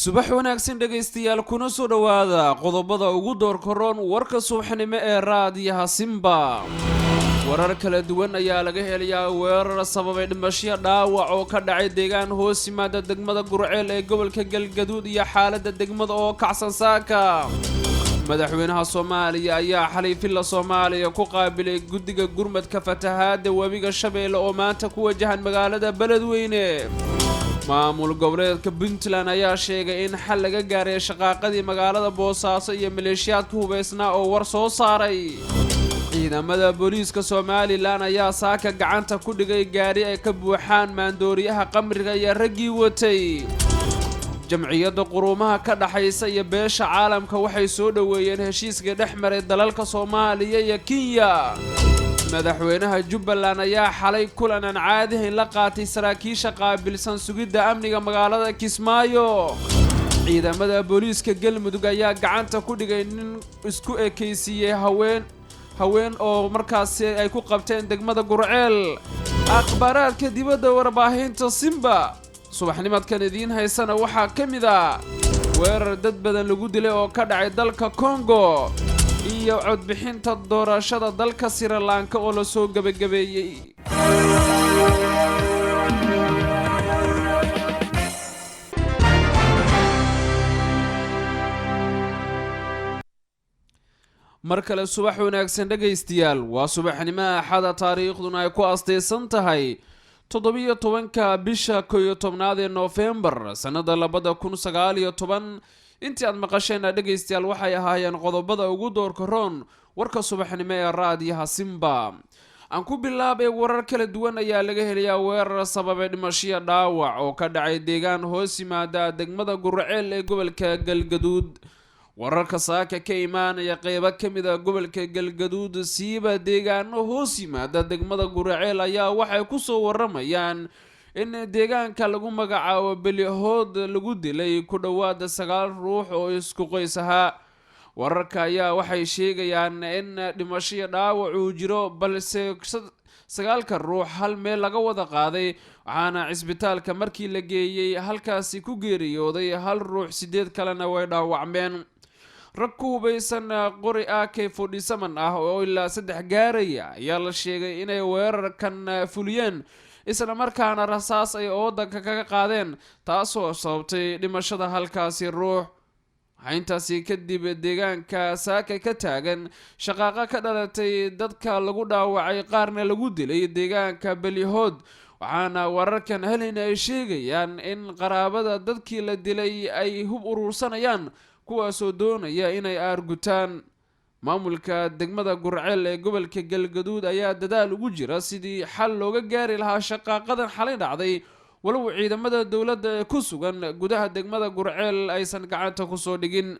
subax wanaagsan dhagaystayaal kuna soo dhawaada qodobada ugu doorkaroon warka subaxnimo ee raadiyaha Simba. Warar kala duwan ayaa laga helayaa weerar sababay dhimasho dhaawac oo ka dhacay deegaan hoos yimaada degmada Gurceel ee gobolka Galgaduud iyo xaaladda degmada oo kacsan saaka. madaxweynaha Soomaaliya ayaa xalay filla Soomaaliya ku qaabilay guddiga gurmadka fatahaada webiga Shabeelle oo maanta ku wajahan magaalada Beledweyne. maamul goboleedka Puntland ayaa sheegay in xal laga gaaray shaqaaqadii magaalada Boosaaso iyo maleeshiyaadka hubeysnaa oo war soo saaray. ciidamada booliiska Somaliland ayaa saaka gacanta ku dhigay gaari ay ka buuxaan maandooriyaha qamriga iyo raggii watay. jamciyadda quruumaha ka dhaxaysa iyo beesha caalamka waxay soo dhaweeyeen heshiiska dhexmaray dalalka Soomaaliya iyo Kenya. madaxweynaha Jubbaland ayaa xalay kulan aan caadi ahayn la qaatay saraakiisha qaabilsan sugidda amniga magaalada Kismaayo. ciidamada booliiska Galmudug ayaa gacanta ku dhigay nin isku ekeysiyay haween oo markaasi ay ku qabteen degmada Gurceel. akhbaaraadka dibadda warbaahinta Simba subaxnimadkan idiin haysana waxaa ka mid ah weerar dad badan lagu dilay oo ka dhacay dalka Congo iyo codbixinta doorashada dalka Sri Lanka oo la soo gabagabeeyay. markale subax wanaagsan dhagaystayaal waa subaxnimo axada taariikhduna ay ku asteysan tahay 17 bisha 11 ee November sanada 2019. intii aad maqasheen dhagaystayaal waxay ahaayeen qodobada ugu doorka roon warka subaxnimo ee raadiyaha Simba. aan ku bilaabay warar kala duwan ayaa laga helayaa weerar sababay dhimasho dhaawac oo ka dhacay deegaan hoos yimaada degmada Gurceel ee gobolka Galgaduud. wararka saaka ka imaanaya qaybo kamid ah gobolka Galgaduud siiba deegaano hoos yimaada degmada Gurceel ayaa waxay ku soo waramayaan in deegaanka lagu magacaabo Belihood lagu dilay ku dhawaad 9 ruux oo isku qoys ahaa. wararka ayaa waxay sheegayaan in dhimasho dhaawac uu jiro balse 9 ruux hal meel laga wada qaaday waxaana cisbitaalka markii la geeyay halkaasi ku geeriyooday 1 ruux 8 kalena way dhaawacmeen. rag ku hubeysan qori AK-47 ah oo ilaa 3 gaaraya ayaa la sheegay inay weerarkan fuliyeen isla markaana rasaas ay oodanka kaga qaadeen taasoo sababtay dhimashada halkaasi ruux. intaasi kadib deegaanka saaka ka taagan shaqaaqa ka dhalatay dadka lagu dhaawacay qaarna lagu dilay deegaanka Belihood waxaana wararkan helin ay sheegayaan in qaraabada dadkii la dilay ay hub urursanayaan kuwaasoo doonaya inay aargutaan. maamulka degmada Gurceel ee gobolka Galgaduud ayaa dadaal ugu jira sidii xal looga gaari lahaa shaqaaqadan xalay dhacday walow ciidamada dawladda ee ku sugan gudaha degmada Gurceel aysan gacanta ku soo dhigin.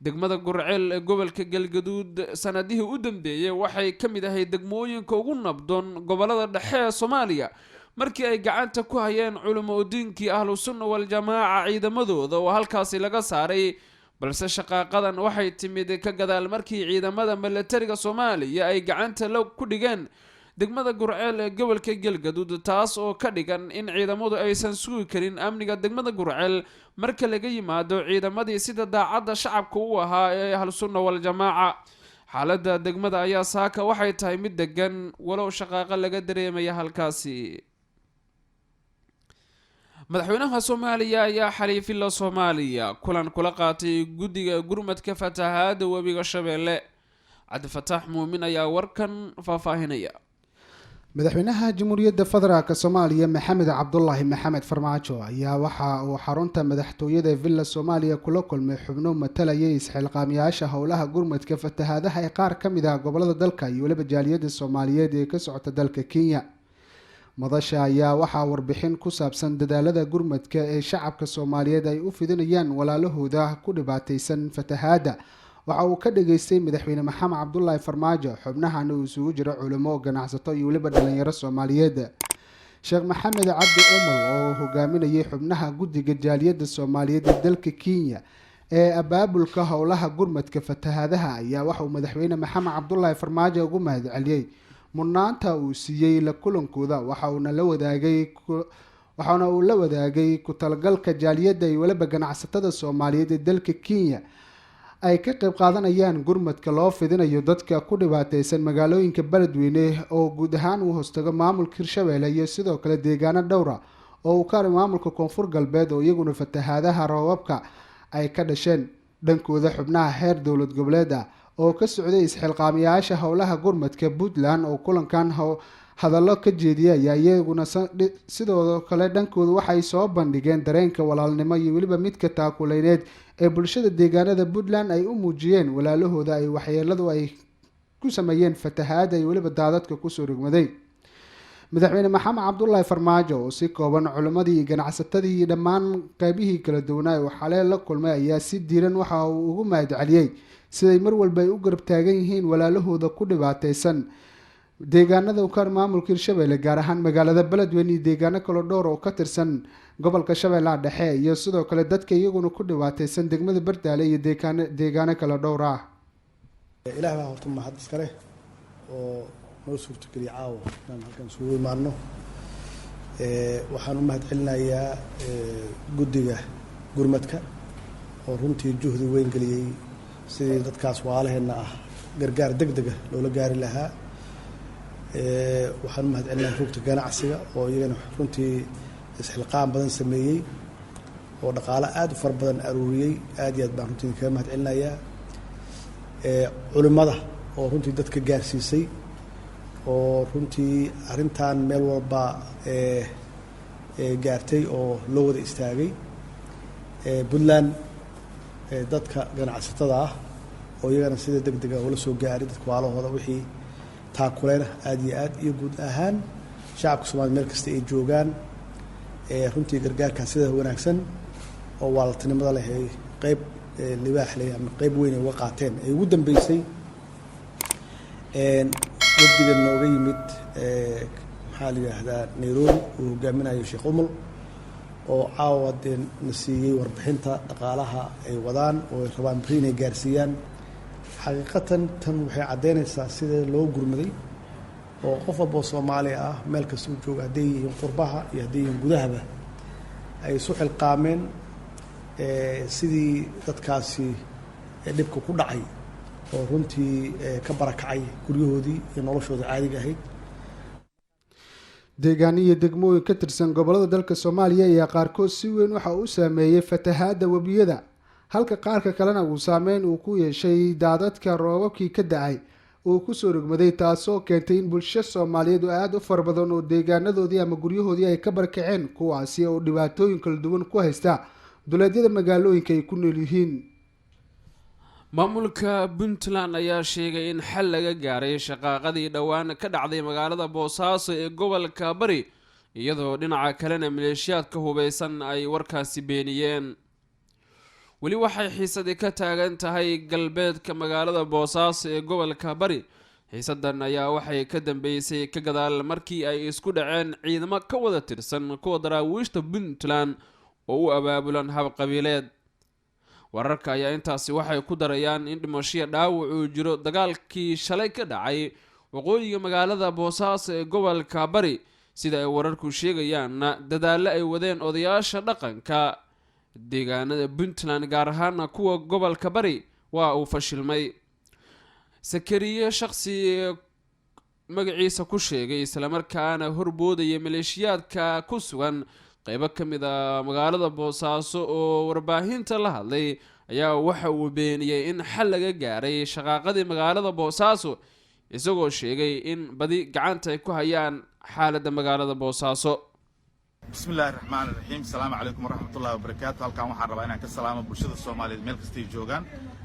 degmada Gurceel ee gobolka Galgaduud sanadihii u dambeeyay waxay ka mid ahayd degmooyinka ugu nabdoon gobolada dhexe ee Soomaaliya markii ay gacanta ku hayeen culimo diinkii Ahlus Sunna wal Jamaaca ciidamadooda oo halkaasi laga saaray balse shaqaaqadan waxay timid ka gadaal markii ciidamada militariga Soomaaliya ay gacanta ku dhigeen degmada Gurceel ee gobolka Galgaduud taas oo ka dhigan in ciidamadu aysan sugi karin amniga degmada Gurceel marka laga yimaado ciidamadii sida daacadda shacabka u ahaa ee Ahlus Sunna wal Jamaaca. xaaladda degmada ayaa saaka waxay tahay mid degan walow shaqaaqa laga dareemaya halkaasi. madaxweynaha Soomaaliya ayaa xalay filla Soomaaliya kulan kula qaatay guddiga gurmadka fatahaada webiga Shabeelle. Cabdi Fataax Muumin ayaa warkan faahfaahinaya. madaxweynaha Jamhuuriyadda Federaalka Soomaaliya Maxamed Cabdullaahi Maxamed Farmaajo ayaa waxa uu xarunta madaxtooyada Villa Soomaaliya kula kulmay xubno matalaya isxilqaamiyaasha howlaha gurmadka fatahaadaha ee qaar ka mid ah gobolada dalka iyo waliba jaaliyadda Soomaaliyeed ee ka socota dalka Kenya. madasha ayaa waxaa warbixin ku saabsan dadaalada gurmadka ee shacabka Soomaaliyeed ay u fidinayaan walaalahooda ku dhibaataysan fatahaada waxa uu ka dhageystay madaxweyne Maxamed Cabdullaahi Farmaajo xubnahan uu isugu jiro culimo ganacsato iyo waliba dhalinyaro Soomaaliyeed. Sheekh Maxamed Cabdi Umar oo hogaaminayay xubnaha guddiga jaaliyadda Soomaaliyeed ee dalka Kenya ee abaabulka howlaha gurmadka fatahaadaha ayaa waxa uu madaxweyne Maxamed Cabdullaahi Farmaajo ugu mahadceliyay mudnaanta uu siiyay la kulankooda waxa uuna la wadaagay waxaana uu la wadaagay ku talagalka jaaliyadda iyo weliba ganacsatada soomaaliyeed ee dalka Kenya ay ka qayb qaadanayaan gurmadka loo fidinayo dadka ku dhibaataysan magaalooyinka Beledweyne oo guud ahaan uu hoostago maamulka Hirshabelle iyo sidoo kale deegaano dhowr ah oo uu ka maamulka Koonfur Galbeed oo iyaguna fatahaadaha roobabka ay ka dhasheen dhankooda xubnaha heer dowlad goboleed oo ka socday isxilqaamiyaasha howlaha gurmadka Puntland oo kulankan hadallo ka jeediyay iyaguna sidoo kale dhankooda waxay soo bandhigeen dareenka walaalnimo iyo weliba midka taakuleed ee bulshada deegaanada Puntland ay u muujiyeen walaalahooda ay waxyeeladu ay ku sameeyeen fatahaada iyo weliba daadadka ku soo rogmaday madaxweyne maxamed cabdullaahi farmaajo oo si kooban culimadii iyo ganacsatadii iyo dhammaan qaybihii kala duwanaa oo xalay la kulmay ayaa si diiran waxa uu ugu mahadceliyey siday mar walba ay u garab taagan yihiin walaalahooda ku dhibaataysan deegaanada u ka maamulka Hirshabelle gaar ahaan magaalada Beledweyne iyo deegaano kale dhowr oo ka tirsan gobolka Shabeellaha Dhexe iyo sidoo kale dadka iyaguna ku dhibaataysan degmada Bardaale iyo deegaano kale dhowr ah ilaahay baa horta mahad iskale oo noo suurtageliya caawa inaan halkan soo imaano waxaan u mahadcelinayaa guddiga gurmadka oo runtii juhdi weyn geliyey sidii dadkaas walaalaheena ah gargaar degdeg ah loola gaari lahaa waxaan u mahadcelinayaa rugta ganacsiga oo iyagana runtii isxilqaan badan sameeyey oo dhaqaale aad u fara badan aruuriyey aad iyo aad baan runtii kaga mahadcelinayaa culimada oo runtii dadka gaarsiisay oo runtii arrintan meel walba gaartay oo loo wada istaagay Puntland dadka ganacsatada ah oo iyagana sida degdeg ah ula soo gaaray dadka waalahooda wixii taakuleena aad iyo guud ahaan shacabka Soomaaliyeed meel kasta ay joogaan runtii gargaarka sida wanaagsan oo waaltinimada leh ay qayb libaax leh ama qayb weyn ay uga qaateen ay ugu dambeysay wafdiga nooga yimid maxaa la yidhaahdaa Nairobi uu hogaaminayo Sheekh Umul oo caawa na siiyey warbixinta dhaqaalaha ay wadaan oo ay rabaan bari inay gaarsiiyaan xaqiiqatan tan waxay caddeynaysaa sida loo gurmaday oo qof walba Soomaali ah meel kasta uu joogo hadday yihiin qurbaha iyo hadday yihiin gudahaba ay isu xilqaameen sidii dadkaasi dhibka ku dhacay oo runtii ka barakacay guryahoodii iyo noloshooda caadiga ahayd deegaano iyo degmooyin ka tirsan gobolada dalka Soomaaliya ayaa qaarkood si weyn waxa uu saameeyay fatahaada wabiyada halka qaarka kalena uu saameyn uu ku yeeshay daadadka roobabkii ka da'ay uu ku soo rogmaday taasoo keentay in bulsho Soomaaliyeed aad u far badan oo deegaanadoodii ama guryahoodii ay ka barakaceen kuwaasi oo dhibaatooyin kala duwan ku haysta duleedyada magaalooyinka ay ku nool yihiin maamulka Puntland ayaa sheegay in xal laga gaaray shaqaaqadii dhawaan ka dhacday magaalada Boosaaso ee gobolka Bari iyadoo dhinaca kalena maleeshiyaadka hubeysan ay warkaasi beeniyeen weli waxay xiisadi ka taagan tahay galbeedka magaalada Boosaaso ee gobolka Bari xiisadan ayaa waxay ka dambeysay ka gadaal markii ay isku dhaceen ciidamo ka wada tirsan kuwa daraawiishta Puntland oo u abaabulan hab qabiileed wararka ayaa intaasi waxay ku darayaan in dhimasho dhaawac uu jiro dagaalkii shalay ka dhacay waqooyiga magaalada Boosaaso ee gobolka Bari sida ay wararku sheegayaan dadaalo ay wadeen odayaasha dhaqanka deegaanada Puntland gaar ahaan kuwa gobolka Bari waa uu fashilmay sakariye shakhsi magaciisa ku sheegay isla markaana horboodaya maleeshiyaadka ku sugan qaybo ka mid ah magaalada Boosaaso oo warbaahinta la hadlay ayaa waxa uu beeniyay in xal laga gaaray shaqaaqadii magaalada Boosaaso isagoo sheegay in badi gacanta ay ku hayaan xaaladda magaalada Boosaaso bismillaahir rahmaanir rahiim salaamu calaykum waraxmatullaahi wabarakaatuh halkan waxaan rabaa inaan ka salaamo bulshada Soomaaliyeed meel kasta ay joogaan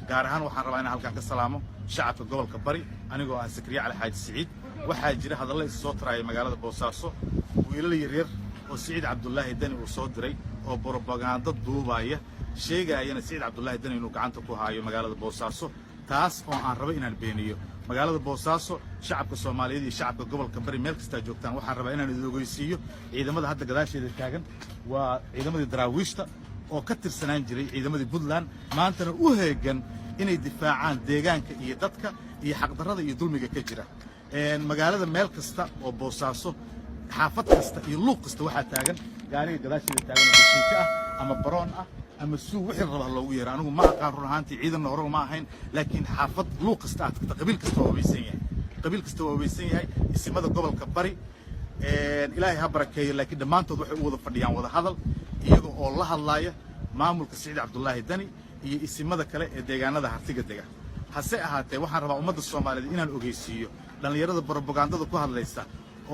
gaar ahaan waxaan rabaa inaan halkan ka salaamo shacabka gobolka Bari anigoo ah Sakariye Cali Xaaji Siciid waxaa jira hadallo is soo taraayay magaalada Boosaaso wiilal yaryar oo Siciid Cabdullaahi Dani uu soo diray oo propaganda duubaya sheegayana Siciid Cabdullaahi Dani inuu gacanta ku haayo magaalada Boosaaso taas oo aan rabo inaan beeniyo magaalada Boosaaso shacabka Soomaaliyeed iyo shacabka gobolka Bari meel kasta joogtaan waxaan rabaa inaan idin ogeysiiyo ciidamada hadda gadaasheeda taagan waa ciidamadii daraawiishta oo ka tirsanaan jiray ciidamadii Puntland maantana u heegan inay difaacaan deegaanka iyo dadka iyo xaqdarrada iyo dulmiga ka jira magaalada meel kasta oo Boosaaso xaafad kasta iyo luuq kasta waxaa taagan gaariga gadaasheeda taagan oo shiika ah ama baroon ah ama suu wixii raba loogu yeero anigu ma aqaan run ahaantii ciidanna hore ma ahayn laakiin xaafad luuq kasta aad tagta qabiil kasta waa hubaysan yahay isimada gobolka bari ilaahay ha barakeeyo laakiin dhammaantood waxay u wada fadhiyaan wada hadal iyaga oo la hadlaaya maamulka Siciid Cabdullaahi Dani iyo isimada kale ee deegaanada hartiga dega hase ahaatee waxaan rabaa ummadda Soomaaliyeed inaan ogeysiiyo dhalinyarada propagandada ku hadlaysa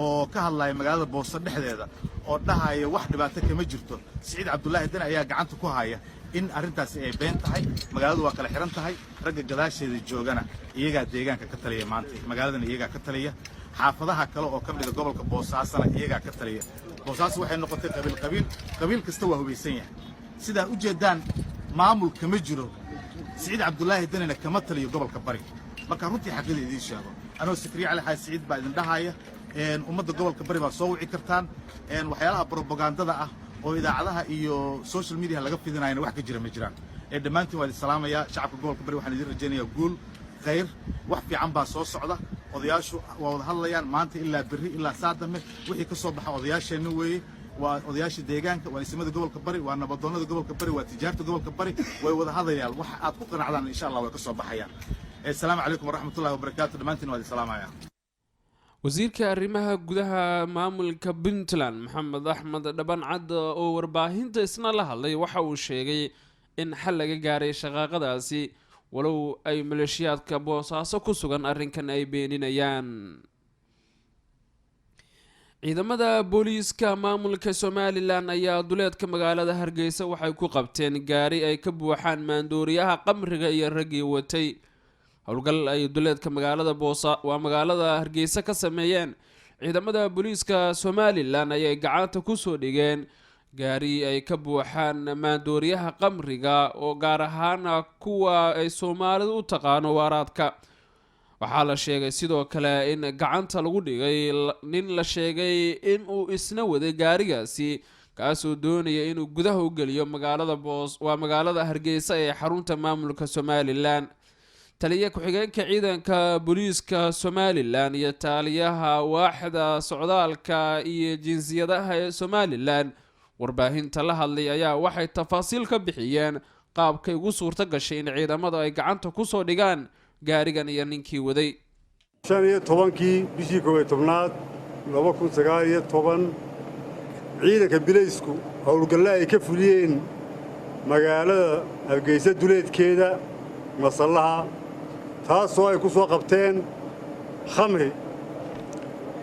oo ka hadlaya magaalada Boosaaso dhexdeeda oo dhahaya wax dhibaato kama jirto Siciid Cabdullaahi Dani ayaa gacanta ku haya in arrintaasi ay been tahay magaaladu waa kala xiran tahay ragga gadaasheeda joogana iyaga deegaanka ka taliya maanta magaaladana iyaga ka taliya xaafadaha kale oo ka mid ah gobolka Boosaaso iyaga ka taliya Boosaaso waxay noqotay qabiil kasta waa hubaysan yahay sida u jeedaan maamul kama jiro Siciid Cabdullaahi Dani kama taliyo gobolka bari marka runtii xaqiiqada idin sheego anoo Sakriye Cali Xaaj Siciid baa idin dhahaya ummadda gobolka bari baa soo wici kartaan waxyaalaha propagandada ah oo idaacadaha iyo social media laga fidinayna wax ka jira ma jiraan dhammaantiin waa salaamaya shacabka gobolka bari waxaan idin rajaynayaa guul khayr wax fiican baa soo socda odayaashu waa wada hadlayaan maanta ilaa berri ilaa saadame wixii ka soo baxa odayaasheena weeye waa odayaasha deegaanka waa isimada gobolka bari waa nabadoonnada gobolka bari waa tijaarta gobolka bari way wada hadlayaan wax aad ku qanacdaan insha Allah way ka soo baxayaan assalaamu calaykum waraxmatullaahi wabarakaatu dhammaantiin waa salaamaya wasiirka arrimaha gudaha maamulka Puntland Maxamed Axmed Dhaban Cad oo warbaahinta isna la hadlay waxa uu sheegay in xal laga gaaray shaqaqadaasi walow ay maleeshiyaadka Boosaaso ku sugan arrinkan ay beeninayaan ciidamada booliiska maamulka Somaliland ayaa duleedka magaalada Hargeysa waxay ku qabteen gaari ay ka buuxaan maandooriyaha qamriga iyo ragii watay howlgal ay duleedka magaalada magaalada Hargeysa ka sameeyeen ciidamada booliiska Somaliland ayay gacanta ku soo dhigeen gaari ay ka buuxaan maandooriyaha qamriga oo gaar ahaan kuwa ay Soomaalidu u taqaano waaraadka waxaa la sheegay sidoo kale in gacanta lagu dhigay nin la sheegay in uu isna waday gaarigaasi kaasoo doonaya inuu gudaha u geliyo magaalada Hargeysa ee xarunta maamulka Somaliland taliye ku-xigeenka ciidanka booliiska Somaliland iyo taliyaha waaxda socdaalka iyo jinsiyadaha ee Somaliland warbaahinta la hadlay ayaa waxay tafaasiil ka bixiyeen qaabkay ugu suurta gashay in ciidamada ay gacanta ku soo dhigaan gaarigan iyo ninkii waday 15kii bishii 11aad 2019 ciidanka bileysku howlgalla ay ka fuliyeen magaalada Hargeysa duleedkeeda masallaha taasoo ay ku soo qabteen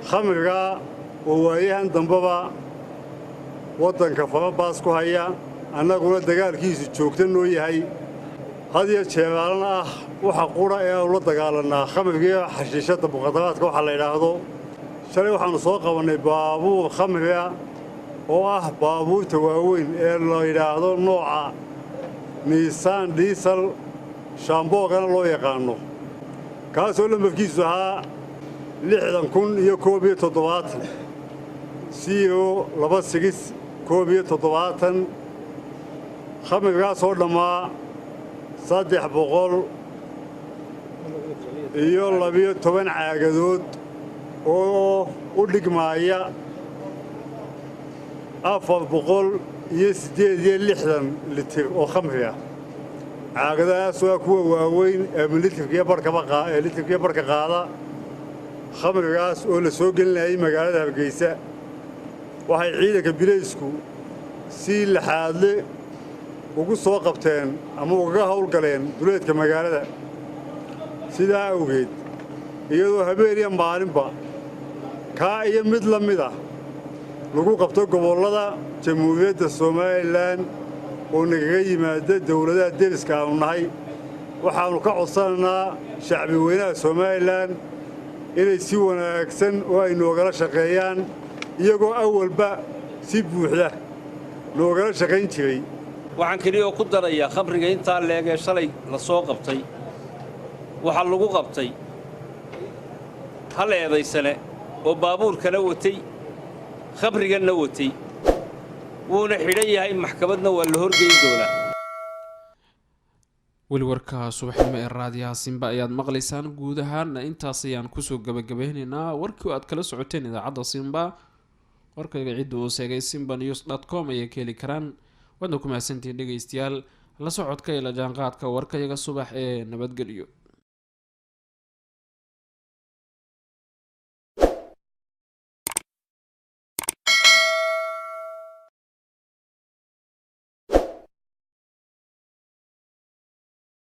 khamriga oo waayahan dambaba waddanka farabaas ku haya annaguna dagaalkiisu joogta noo yahay had iyo jeeraalna ah waxa qura ee la dagaalanaa khamriga xashiishada muqaddaraadka waxa la yiraahdo shalay waxaanu soo qabanay baabuur khamriga oo ah baabuurta waaweyn ee la yiraahdo nooca Nissan Diesel shaamboogana loo yaqaano kaasoo lambarkiisu ahaa 60,017 26,017 khamrigaasoo dhammaa 312 caagadood oo u dhigmaaya 468 litir oo khamri ah caagadaas waa kuwa waaweyn ee litirkiya barka qaada khamrigaas oo la soo gelinayay magaalada Hargeysa waxay ciidanka bileysku si laxaadle ugu soo qabteen ama uga howlgaleen duleedka magaalada sidaa awgeed iyadoo habeen iyo maalinba ka iyo mid la mid ah lagu qabto gobollada Jamhuuriyadda Somaliland oo naga yimaada dawladaha deriska aanu nahay waxaanu ka codsanaynaa shacbi weynaha Somaliland inay si wanaagsan oo ay noogala shaqeeyaan iyagoo awalba si buuxda noogala shaqayn jiray waxaan kaliya ku darayaa khamriga inta leeg ee shalay la soo qabtay waxa lagu qabtay hal eedaysane oo baabuur kala watay khamrigana watay wuuna xidhan yahay maxkamadna waa la horgeyn doonaa weli warka subaxnimo ee raadiyaha Simba ayaad maqlaysaan guud ahaan intaas ayaan kusoo gabagabeynaynaa warkii aad kala socoteen idaacadda Simba warkayga cidda uu sheegay simbanews.com ayay ka heli karaan. waadna ku mahadsantihiin dhegeystayaal la socodka iyo la jaanqaadka warkayaga subax ee nabadgelyo.